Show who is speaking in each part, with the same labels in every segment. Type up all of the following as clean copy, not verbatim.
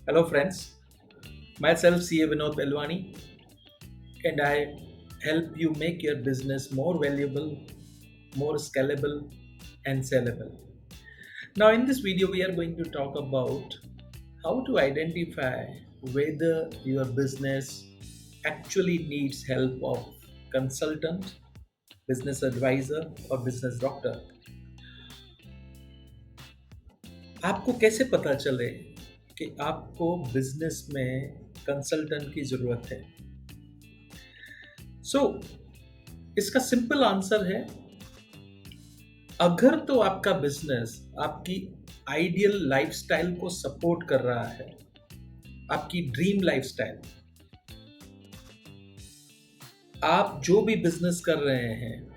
Speaker 1: Hello, friends. Myself, CA Vinod Pelwani, and I help you make your business more valuable, more scalable, and sellable. Now, in this video, we are going to talk about how to identify whether your business actually needs help of consultant, business advisor, or business doctor. आपको कैसे पता चले कि आपको business में consultant की जरूरत है? इसका सिंपल आंसर है, अगर तो आपका बिजनेस आपकी आइडियल लाइफस्टाइल को सपोर्ट कर रहा है, आपकी ड्रीम लाइफस्टाइल, आप जो भी बिजनेस कर रहे हैं,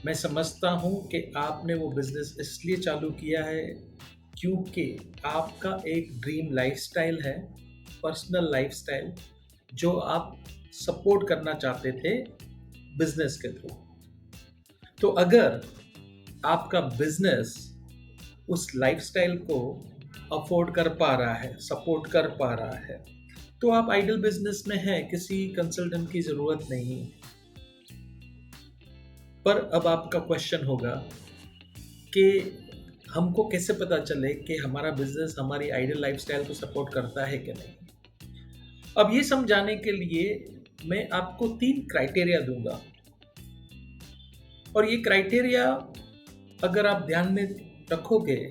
Speaker 1: मैं समझता हूं कि आपने वो बिजनेस इसलिए चालू किया है क्योंकि आपका एक ड्रीम लाइफस्टाइल है, पर्सनल लाइफस्टाइल, जो आप सपोर्ट करना चाहते थे बिजनेस के थ्रू। तो अगर आपका बिजनेस उस लाइफस्टाइल को अफोर्ड कर पा रहा है, सपोर्ट कर पा रहा है, तो आप आइडियल बिजनेस में हैं, किसी कंसल्टेंट की जरूरत नहीं। पर अब आपका क्वेश्चन होगा कि हमको कैसे पता चले कि हमारा बिजनेस हमारी आइडियल लाइफस्टाइल को सपोर्ट करता है कि नहीं। अब ये समझाने के लिए मैं आपको 3 क्राइटेरिया दूंगा, और ये क्राइटेरिया अगर आप ध्यान में रखोगे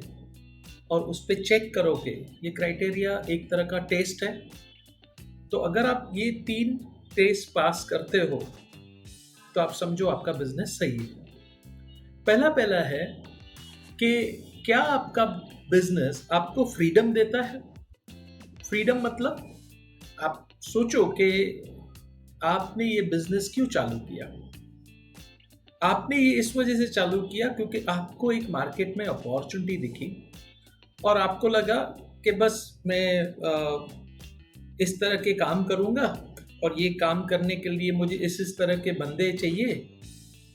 Speaker 1: और उस पर चेक करोगे, ये क्राइटेरिया एक तरह का टेस्ट है। तो अगर आप ये 3 टेस्ट पास करते हो तो आप समझो आपका बिजनेस सही है। पहला है कि क्या आपका बिजनेस आपको फ्रीडम देता है? फ्रीडम मतलब आप सोचो कि आपने ये बिजनेस क्यों चालू किया। आपने ये इस वजह से चालू किया क्योंकि आपको एक मार्केट में अपॉर्चुनिटी दिखी और आपको लगा कि बस मैं इस तरह के काम करूंगा और ये काम करने के लिए मुझे इस तरह के बंदे चाहिए,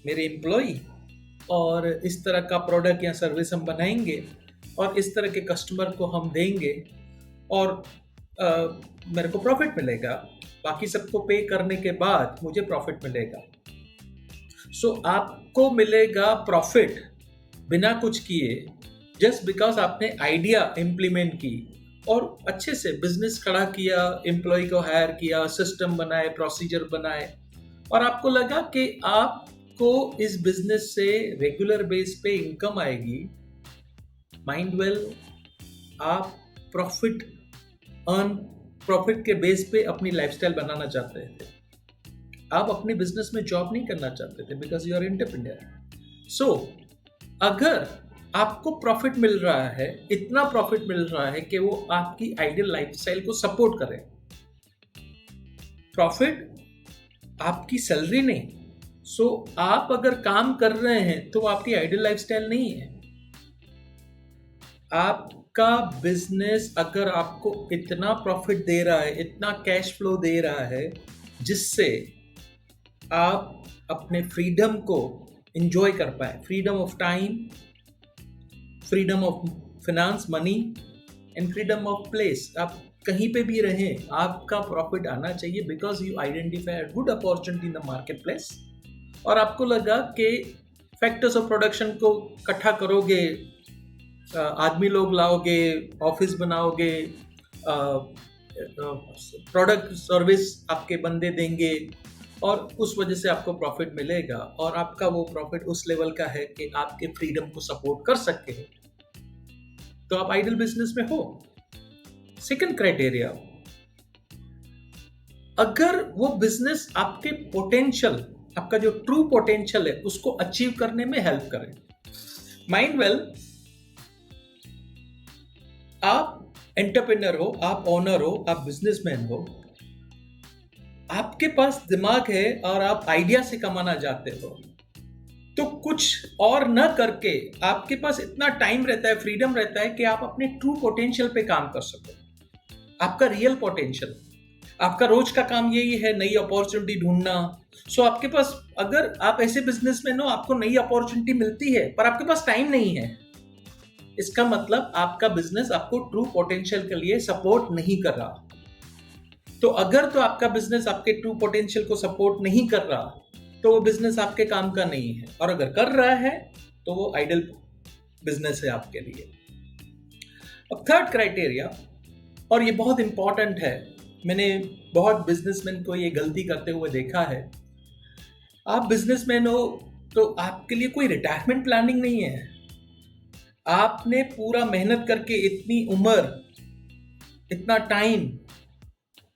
Speaker 1: मेरे एम्प्लॉई, और इस तरह का प्रोडक्ट या सर्विस हम बनाएंगे और इस तरह के कस्टमर को हम देंगे और मेरे को प्रॉफिट मिलेगा। बाकी सबको पे करने के बाद मुझे प्रॉफिट मिलेगा। आपको मिलेगा प्रॉफिट बिना कुछ किए, जस्ट बिकॉज आपने आइडिया इम्प्लीमेंट की और अच्छे से बिजनेस खड़ा किया, एम्प्लॉय को हायर किया, सिस्टम बनाए, प्रोसीजर बनाए, और आपको लगा कि आपको इस बिजनेस से रेगुलर बेस पे इनकम आएगी। माइंड वेल, आप प्रॉफिट के बेस पे अपनी लाइफस्टाइल बनाना चाहते थे। आप अपने बिजनेस में जॉब नहीं करना चाहते थे बिकॉज यू आर एंटरप्रेन्योर। अगर आपको प्रॉफिट मिल रहा है, इतना प्रॉफिट मिल रहा है कि वो आपकी आइडियल लाइफस्टाइल को सपोर्ट करे, प्रॉफिट आपकी सैलरी नहीं। आप अगर काम कर रहे हैं तो आपकी आइडियल लाइफस्टाइल नहीं है। आपका बिजनेस अगर आपको इतना प्रॉफिट दे रहा है, इतना कैश फ्लो दे रहा है, जिससे आप अपने फ्रीडम को एंजॉय कर पाए, freedom of time, freedom of finance, money, and freedom of place, आप कहीं पे भी रहें, आपका प्रॉफिट आना चाहिए because you identify a good opportunity in the market place, और आपको लगा कि फैक्टर्स ऑफ प्रोडक्शन को इकट्ठा करोगे, आदमी लोग लाओगे, ऑफिस बनाओगे, प्रोडक्ट सर्विस आपके बंदे देंगे, और उस वजह से आपको प्रॉफिट मिलेगा, और आपका वो प्रॉफिट उस लेवल का है कि आपके फ्रीडम को सपोर्ट कर सके, तो आप आइडियल बिजनेस में हो। सेकंड क्राइटेरिया, अगर वो बिजनेस आपके पोटेंशियल, आपका जो ट्रू पोटेंशियल है, उसको अचीव करने में हेल्प करे। माइंड वेल, आप एंटरप्रेन्योर हो, आप ओनर हो, आप बिजनेसमैन हो, आपके पास दिमाग है और आप आइडिया से कमाना चाहते हो, तो कुछ और न करके आपके पास इतना टाइम रहता है, फ्रीडम रहता है कि आप अपने ट्रू पोटेंशियल पे काम कर सको, आपका रियल पोटेंशियल। आपका रोज का काम यही है, नई अपॉर्चुनिटी ढूंढना। आपके पास, अगर आप ऐसे बिजनेसमैन हो, आपको नई अपॉर्चुनिटी मिलती है पर आपके पास टाइम नहीं है, इसका मतलब आपका बिजनेस आपको ट्रू पोटेंशियल के लिए सपोर्ट नहीं कर रहा। तो अगर तो आपका बिजनेस आपके ट्रू पोटेंशियल को सपोर्ट नहीं कर रहा, तो वो बिजनेस आपके काम का नहीं है। और अगर कर रहा है तो वो आइडल बिजनेस है आपके लिए। अब थर्ड क्राइटेरिया, और ये बहुत इंपॉर्टेंट है, मैंने बहुत बिजनेसमैन को ये गलती करते हुए देखा है। आप बिजनेसमैन हो तो आपके लिए कोई रिटायरमेंट प्लानिंग नहीं है। आपने पूरा मेहनत करके इतनी उम्र, इतना टाइम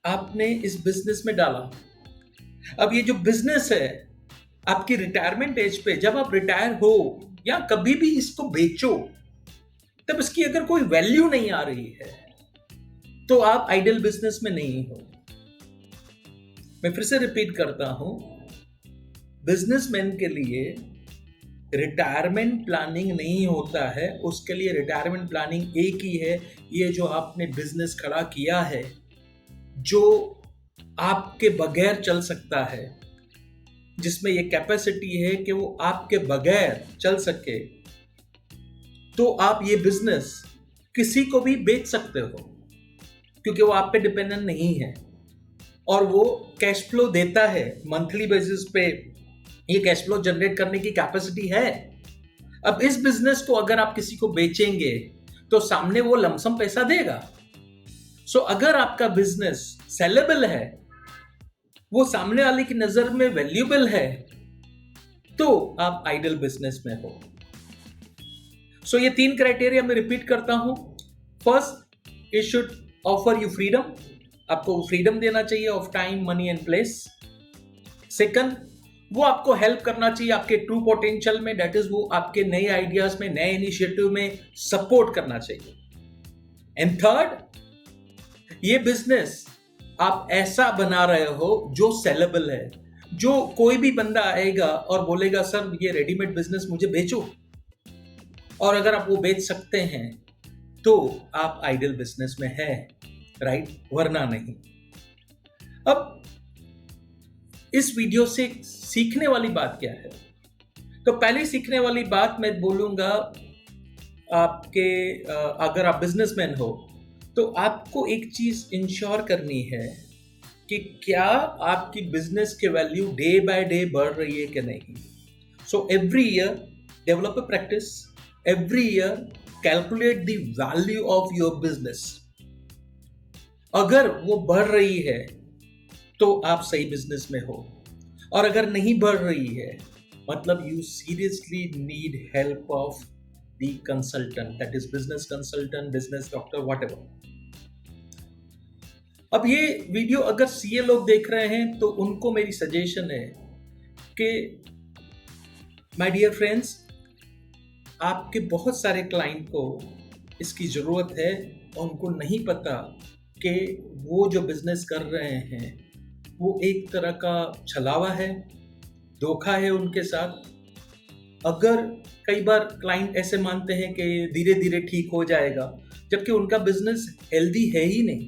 Speaker 1: आपने इस बिजनेस में डाला। अब ये जो बिजनेस है, आपकी रिटायरमेंट एज पे जब आप रिटायर हो या कभी भी इसको बेचो, तब इसकी अगर कोई वैल्यू नहीं आ रही है तो आप आइडल बिजनेस में नहीं हो। मैं फिर से रिपीट करता हूं, बिजनेसमैन के लिए रिटायरमेंट प्लानिंग नहीं होता है। उसके लिए रिटायरमेंट प्लानिंग एक ही है, ये जो आपने बिजनेस खड़ा किया है, जो आपके बगैर चल सकता है, जिसमें ये कैपेसिटी है कि वो आपके बगैर चल सके, तो आप ये बिजनेस किसी को भी बेच सकते हो, क्योंकि वो आप पे डिपेंडेंट नहीं है और वो कैश फ्लो देता है। मंथली बेसिस पे ये कैश फ्लो जनरेट करने की कैपेसिटी है। अब इस बिजनेस को अगर आप किसी को बेचेंगे तो सामने वो लमसम पैसा देगा। सो अगर आपका बिजनेस सेलेबल है, वो सामने वाले की नजर में वैल्यूएबल है, तो आप आइडल बिजनेस में हो। सो ये 3 क्राइटेरिया मैं रिपीट करता हूं। First, it should offer you freedom, आपको फ्रीडम देना चाहिए of time, money and place. Second, वो आपको हेल्प करना चाहिए आपके ट्रू पोटेंशियल में, दैट इज वो आपके नए आइडियाज में, नए इनिशिएटिव में सपोर्ट करना चाहिए। एंड थर्ड, ये बिजनेस आप ऐसा बना रहे हो जो सेलेबल है, जो कोई भी बंदा आएगा और बोलेगा सर ये रेडीमेड बिजनेस मुझे बेचो, और अगर आप वो बेच सकते हैं तो आप आइडल बिजनेस में है, राइट, वरना नहीं। अब इस वीडियो से सीखने वाली बात क्या है? तो पहली सीखने वाली बात मैं बोलूंगा, आपके अगर आप बिजनेसमैन हो तो आपको एक चीज इंश्योर करनी है कि क्या आपकी बिजनेस की वैल्यू डे बाय डे बढ़ रही है कि नहीं। So every year develop a practice, every year calculate the value of your business. अगर वो बढ़ रही है तो आप सही बिजनेस में हो, और अगर नहीं बढ़ रही है मतलब you seriously need help of the consultant, that is business consultant, business doctor, whatever. अब ये वीडियो अगर सीए लोग देख रहे हैं तो उनको मेरी सजेशन है कि माय डियर फ्रेंड्स, आपके बहुत सारे क्लाइंट को इसकी जरूरत है और उनको नहीं पता कि वो जो बिजनेस कर रहे हैं वो एक तरह का छलावा है, धोखा है उनके साथ। अगर कई बार क्लाइंट ऐसे मानते हैं कि धीरे धीरे ठीक हो जाएगा, जबकि उनका बिजनेस हेल्दी है ही नहीं,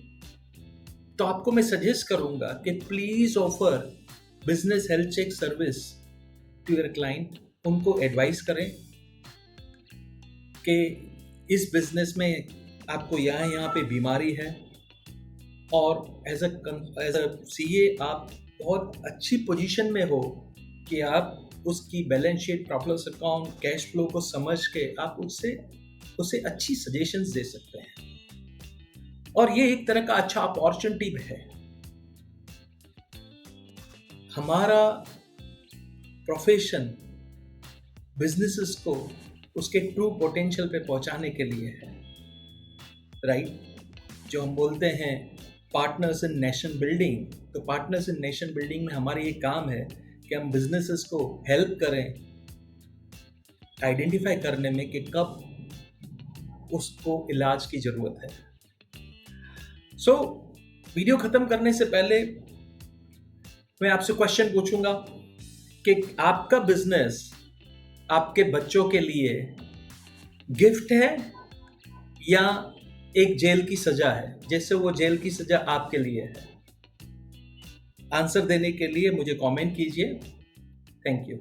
Speaker 1: तो आपको मैं सजेस्ट करूंगा कि please offer business health check service to your client. उनको एडवाइस करें कि इस बिजनेस में आपको यहाँ पे बीमारी है, और एज अ सीए आप बहुत अच्छी पोजीशन में हो कि आप उसकी balance sheet, profit account, cash flow को समझ के आप उसे अच्छी सजेशंस दे सकते हैं। और ये एक तरह का अच्छा अपॉर्चुनिटी भी है। हमारा प्रोफेशन बिजनेसेस को उसके ट्रू पोटेंशियल पे पहुंचाने के लिए है, राइट। जो हम बोलते हैं पार्टनर्स इन नेशन बिल्डिंग, तो पार्टनर्स इन नेशन बिल्डिंग में हमारा ये काम है कि हम बिजनेसेस को हेल्प करें आइडेंटिफाई करने में कि कब उसको इलाज की जरूरत है। सो वीडियो खत्म करने से पहले मैं आपसे क्वेश्चन पूछूंगा कि आपका बिजनेस आपके बच्चों के लिए गिफ्ट है या एक जेल की सजा है, जैसे वो जेल की सजा आपके लिए है। आंसर देने के लिए मुझे कमेंट कीजिए। Thank you.